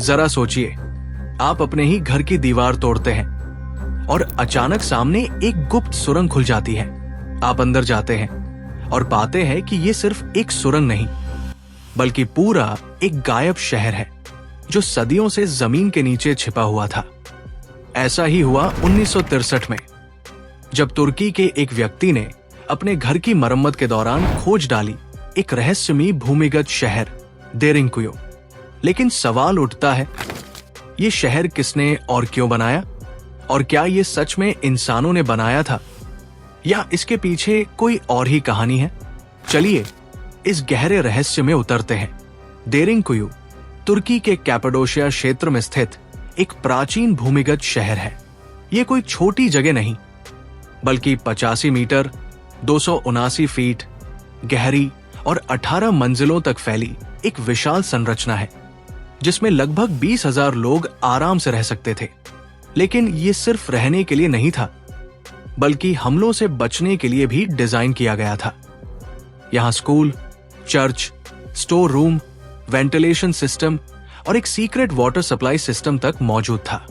जरा सोचिए, आप अपने ही घर की दीवार तोड़ते हैं और अचानक सामने एक गुप्त सुरंग खुल जाती है। आप अंदर जाते हैं और पाते हैं कि ये सिर्फ एक सुरंग नहीं, बल्कि पूरा एक गायब शहर है जो सदियों से जमीन के नीचे छिपा हुआ था। ऐसा ही हुआ 1963 में, जब तुर्की के एक व्यक्ति ने अपने घर की मरम्मत के दौरान खोज डाली एक रहस्यमयी भूमिगत शहर देरिंकुयु। लेकिन सवाल उठता है, ये शहर किसने और क्यों बनाया? और क्या ये सच में इंसानों ने बनाया था या इसके पीछे कोई और ही कहानी है? चलिए इस गहरे रहस्य में उतरते हैं। देरिंकुयु तुर्की के कैपाडोशिया क्षेत्र में स्थित एक प्राचीन भूमिगत शहर है। ये कोई छोटी जगह नहीं, बल्कि 85 मीटर 279 फीट गहरी और 18 मंजिलों तक फैली एक विशाल संरचना है, जिसमें लगभग 20,000 लोग आराम से रह सकते थे। लेकिन ये सिर्फ रहने के लिए नहीं था, बल्कि हमलों से बचने के लिए भी डिजाइन किया गया था। यहां school, church, store room, ventilation system और एक सीक्रेट वाटर सप्लाई सिस्टम तक मौजूद था।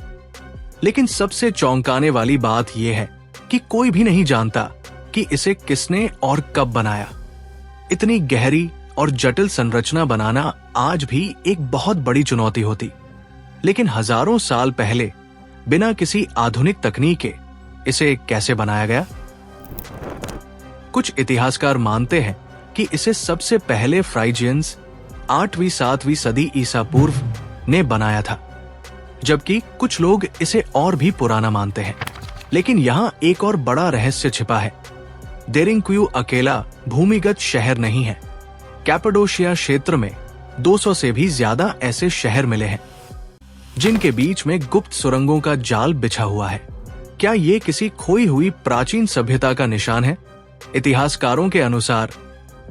लेकिन सबसे चौंकाने वाली बात यह है कि कोई भी नहीं जानता कि इसे किसने और कब बनाया। इतनी गहरी और जटिल संरचना बनाना आज भी एक बहुत बड़ी चुनौती होती, लेकिन हजारों साल पहले बिना किसी आधुनिक तकनीक के इसे कैसे बनाया गया? कुछ इतिहासकार मानते हैं कि इसे सबसे पहले फ्राइजियंस 8वीं-7वीं सदी ईसा पूर्व ने बनाया था, जबकि कुछ लोग इसे और भी पुराना मानते हैं। लेकिन यहां एक और बड़ा रहस्य छिपा है। देरिंकुयु अकेला भूमिगत शहर नहीं है। कैपाडोशिया क्षेत्र में 200 से भी ज्यादा ऐसे शहर मिले हैं, जिनके बीच में गुप्त सुरंगों का जाल बिछा हुआ है। क्या ये किसी खोई हुई प्राचीन सभ्यता का निशान है? इतिहासकारों के अनुसार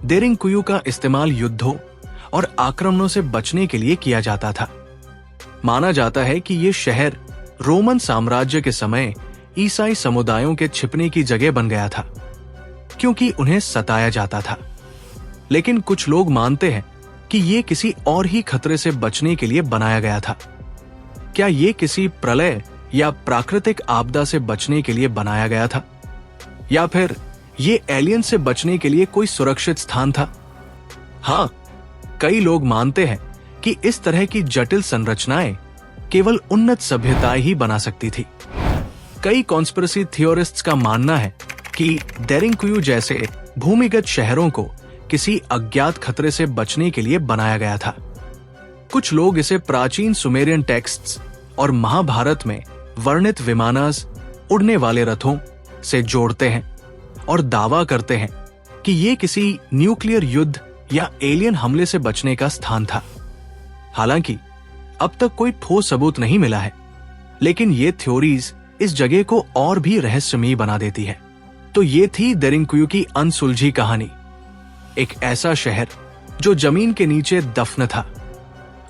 देरिंकुयु का इस्तेमाल युद्धों और आक्रमणों से बचने के लिए किया जाता था। माना जाता है कि ये शहर रोमन साम्राज्य के समय ईसाई समुदायों के छिपने की जगह बन गया था, क्योंकि उन्हें सताया जाता था। लेकिन कुछ लोग मानते हैं कि ये किसी और ही खतरे से बचने के लिए बनाया गया था। क्या ये किसी प्रलय या प्राकृतिक आपदा से बचने के लिए बनाया गया था, या फिर ये एलियन से बचने के लिए कोई सुरक्षित स्थान था? हाँ, कई लोग मानते हैं कि इस तरह की जटिल संरचनाएं केवल उन्नत सभ्यताएं ही बना सकती थी। कई कॉन्स्पिरेसी थियोरिस्ट्स का मानना है कि देरिंकुयु जैसे भूमिगत शहरों को किसी अज्ञात खतरे से बचने के लिए बनाया गया था। कुछ लोग इसे प्राचीन सुमेरियन टेक्स्ट्स और महाभारत में वर्णित विमानस, उड़ने वाले रथों से जोड़ते हैं और दावा करते हैं कि ये किसी न्यूक्लियर युद्ध या एलियन हमले से बचने का स्थान था। हालांकि अब तक कोई ठोस सबूत नहीं मिला है, लेकिन ये थ्योरीज इस जगह को और भी रहस्यमयी बना देती है। तो ये थी देरिंकुयु की अनसुलझी कहानी। एक ऐसा शहर जो जमीन के नीचे दफन था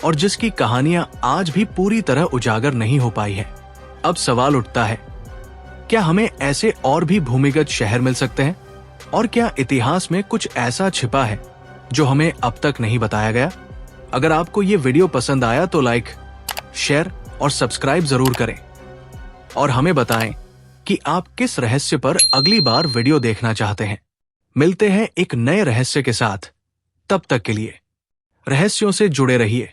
और जिसकी कहानियां आज भी पूरी तरह उजागर नहीं हो पाई है। अब सवाल उठता है, क्या हमें ऐसे और भी भूमिगत शहर मिल सकते हैं? और क्या इतिहास में कुछ ऐसा छिपा है जो हमें अब तक नहीं बताया गया? अगर आपको ये वीडियो पसंद आया तो लाइक, शेयर और सब्सक्राइब जरूर करें और हमें बताएं कि आप किस रहस्य पर अगली बार वीडियो देखना चाहते हैं। मिलते हैं एक नए रहस्य के साथ। तब तक के लिए रहस्यों से जुड़े रहिए।